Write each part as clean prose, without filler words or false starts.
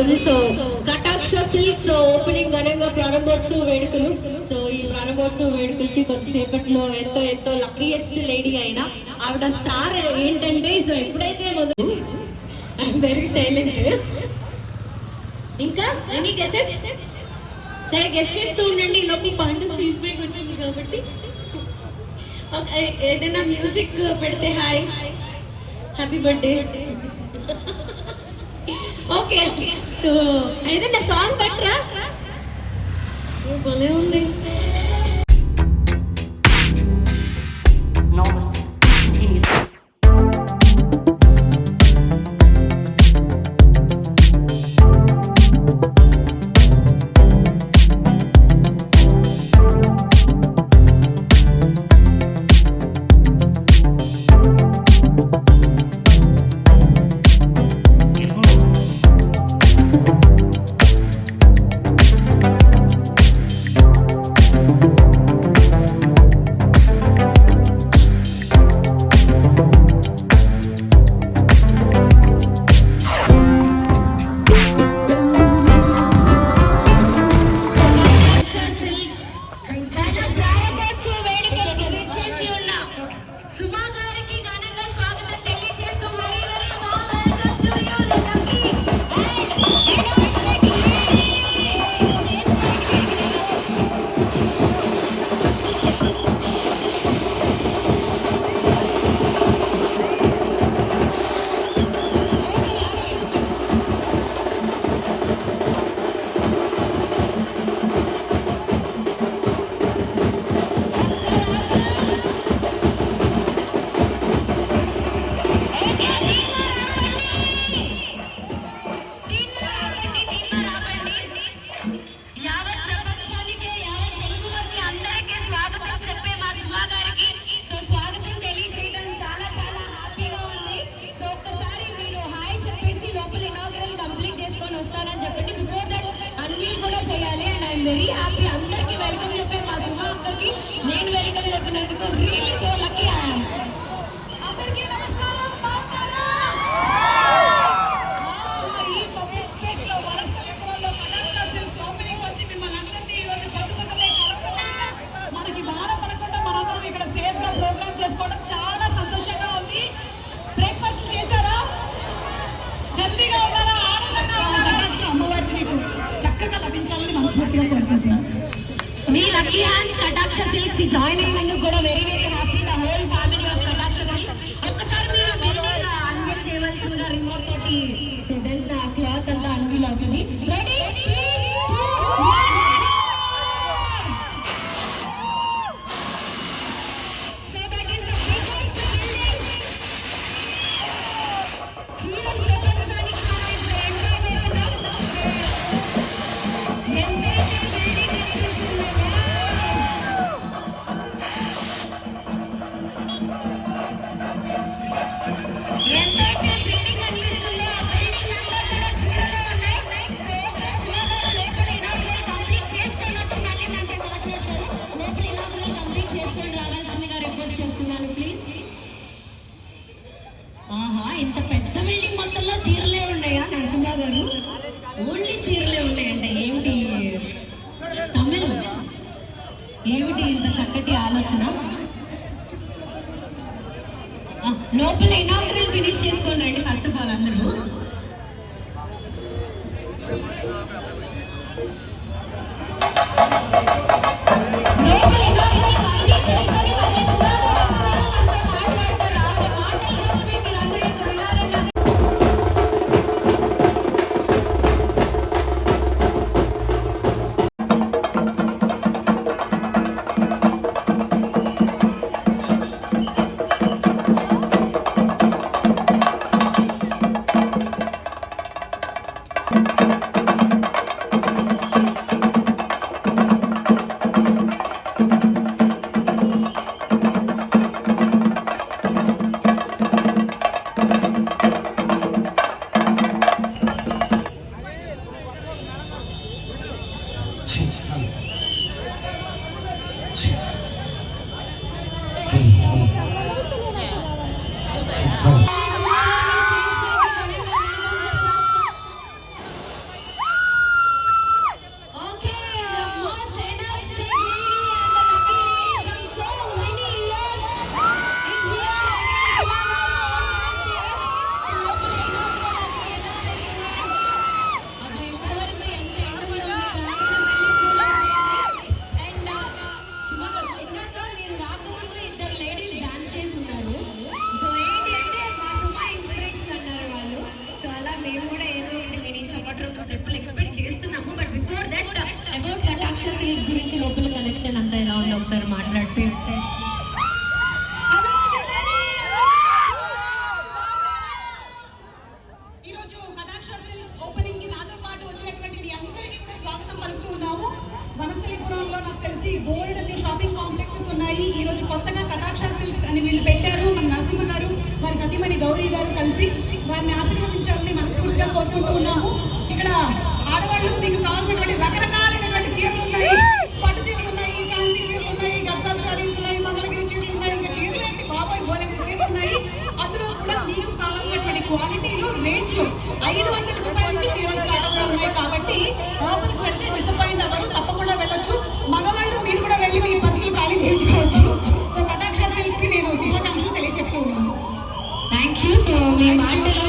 జరుగుతుంది. సో కటాక్ష silks opening ఘనంగా ప్రారంభోత్సవ వేడుకలు. సో ఈ ప్రారంభోత్సవ వేడుకలకి కొద్దిసేపట్లో ఎంతో ఎంతో లక్కీయెస్ట్ లేడీ అయినా ఆవిడ స్టార్ ఏంటంటే, సో ఎప్పుడైతే మొదలు ఐఎమ్ వెరీ సైలెంట్. ఇంకా ఎనీ గెసెస్? సరే గెస్ట్ చేస్తూ ఉండండి. లోపు పండు స్పీచ్ బ్రేక్ వచ్చింది కాబట్టి ఏదైనా మ్యూజిక్ పెడితే hi happy birthday. Okay, so ఏదైనా సాంగ్ పెట్టరా? భలే ఉంది. Very happy. అందరికి వెల్కమ్ చెప్పే మా సుమా అక్కకి నేను వెల్కమ్ చెప్పినందుకు really so lucky I am. అందరికీ నమస్కారం. బాగున్నారా? ఈ పబ్లిక్ స్పేస్ లో వరసలో కటాక్ష సిల్క్స్ ఓపెనింగ్ వచ్చి మిమ్మల్ని అందరినీ ఈ రోజు పొద్దుపొద్దునే కలవడం, మనకి భారం పడకుండా మనందరం ఇక్కడ సేఫ్ గా ప్రోగ్రామ్ చేసుకోవడం చాలా సంతోషంగా ఉంది. బ్రేక్ఫాస్ట్ చేశారా? హెల్తీగా ఉన్నారా? ఆనందంగా ఉన్నారా? కటాక్ష అమ్మవారికి మీకు చక్కగా లభించాలని మనస్ఫూర్తిగా కోరుకుంటున్నాను. మీ లక్కీ హ్యాండ్స్ కటాక్ష సిల్క్స్ జాయిన్ అయినందుకు కూడా very very happy. The whole family of కటాక్ష సిల్క్స్. ఒక్కసారి మీరు బిల్డింగ్ అన్వీల్ చేయవలసిందిగా రిమోట్ తోటి. సో దెన్ క్లాత్ అంతా అన్వీల్ అవుతుంది. Ready? 3, 2, 1. So that is the biggest building. చీరల ప్రపంచానికి ఇంత పెద్ద బిల్డింగ్ మొత్తంలో చీరలే ఉన్నాయా నరసింహ గారు? ఓన్లీ చీరలే ఉన్నాయంటే ఏమిటి తమిళ్? ఏమిటి ఇంత చక్కటి ఆలోచన? లోపల ఇనాగ్రల్ ఫినిష్ చేసుకోండి అండి ఫస్ట్ ఆఫ్ ఆల్ అందరూ. లోపల ఇనాగ్రల్ కంప్లీట్ చేసుకొని మళ్ళీ సుమారుగా మాట్లాడతారు. మాటల కోసమే మీరు అందరూ ఇక్కడ ఉన్నారని సెక్షన్ అంతా ఎలా ఉందో ఒకసారి మాట్లాడితే. ఈరోజు కటాక్ష సిల్క్స్ ఓపెనింగ్ కి నాతో పాటు వచ్చినటువంటి మీ అందరికీ కూడా స్వాగతం పలుకుతూ ఉన్నాము. వనస్థలిపురంలో నాకు తెలిసి గోల్డ్ అనే షాపింగ్ కాంప్లెక్సెస్ ఉన్నాయి. ఈ రోజు కొత్తగా కటాక్ష సిల్క్స్ అని వీళ్ళు పెట్టారు. మన నరసింహ గారు వారి సతీమణి గౌరీ గారు కలిసి వారిని ఆశీర్వదించాలని మనస్ఫూర్తిగా కోరుకుంటూ ఉన్నాము. ఇక్కడ ఆడవాళ్ళు మీకు కావాల్సినటువంటి రకరకాలైనటువంటి చీరలు ఉన్నాయి, పట్టు చీరలు ఉన్నాయి, ఫ్యాన్సీ చీరలు ఉన్నాయి, గద్వాల్ సారీస్ ఉన్నాయి, మంగళగిరి చీరలు ఉన్నాయి, ఇంకా చీరలు ఏంటి బాబాయ్ గోడెంటి చీరలు ఉన్నాయి. అందులో కూడా మీకు కావాల్సినటువంటి క్వాలిటీలో రేంజ్ లో 500 రూపాయల నుంచి చీరలు స్టార్ట్ అవుతూ ఉన్నాయి. కాబట్టి లోపలికి వెళ్తే డిసప్పాయింట్ అవ్వరు, తప్పకుండా వెళ్ళొచ్చు. మగవాళ్ళు మీరు కూడా వెళ్ళి మీ పర్సులు ఖాళీ చేయించుకోవచ్చు. సో కటాక్ష సిల్క్స్ కి నేను శుభాకాంక్షలు తెలియజెప్తూ ఉన్నాను. Thank you. సో మీ మాటలు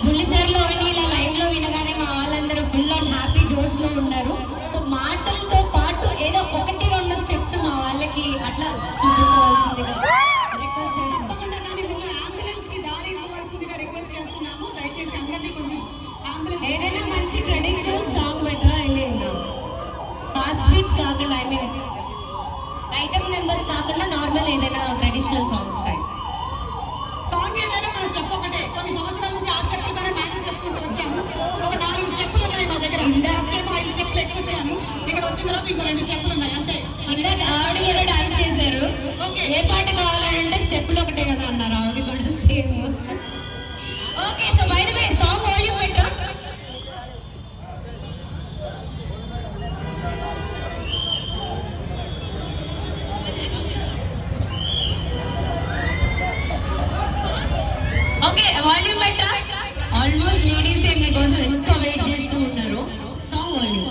బుల్లితెరలో విని ఇలా లైవ్ లో వినగానే మా వాళ్ళందరూ ఫుల్ ఆన్ హ్యాపీ జోష్ లో ఉన్నారు. సో మాటలతో పాటు ఏదో 1-2 స్టెప్స్ మా వాళ్ళకి అట్లా చూపించవలసిందిగా రిక్వెస్ట్ చేస్తున్నాను. తప్పకుండా కానీ ముందు అంబులెన్స్ కి దారి ఇవ్వవలసిందిగా రిక్వెస్ట్ చేస్తున్నాము. దయచేసి అందరినీ కొంచెం అంబులెన్స్ ఏదైనా మంచి ట్రెడిషనల్ సాంగ్ పెట్టరా, ఐ మీన్ ఫాస్ట్ బీట్స్ కాకుండా, ఐ మీన్ ఐటమ్ నెంబర్స్ కాకుండా నార్మల్ ఏదైనా ట్రెడిషనల్ సాంగ్ స్టైల్. సాంగ్ ఏదైనా మన స్టెప్ ఒకటే. కొన్ని సంవత్సరాల నుంచి ఆ స్టెప్పులతోనే మేనేజ్ చేసుకుంటూ వచ్చాము. ఒక 4 స్టెప్పులు ఉన్నాయి మా దగ్గర. స్టెప్ 5 స్టెప్పులు ఎక్కువ వచ్చాను. ఇక్కడ వచ్చిన తర్వాత ఇంకో 2 స్టెప్పులు ఉన్నాయి అంతే. ఇందాక ఆవిడ కూడా డాన్స్ చేశారు. ఓకే, ఏ పాట కావాలంటే స్టెప్లు ఒకటే కదా అన్నారు ఆవిడ కూడా same. Okay, so by the way song volume పెట్టా. ఓకే, వాల్యూమ్ పెట్టా. ఆల్మోస్ట్ లేడీస్ మీకోసం ఎంతో వెయిట్ చేస్తూ ఉన్నారు. Song volume.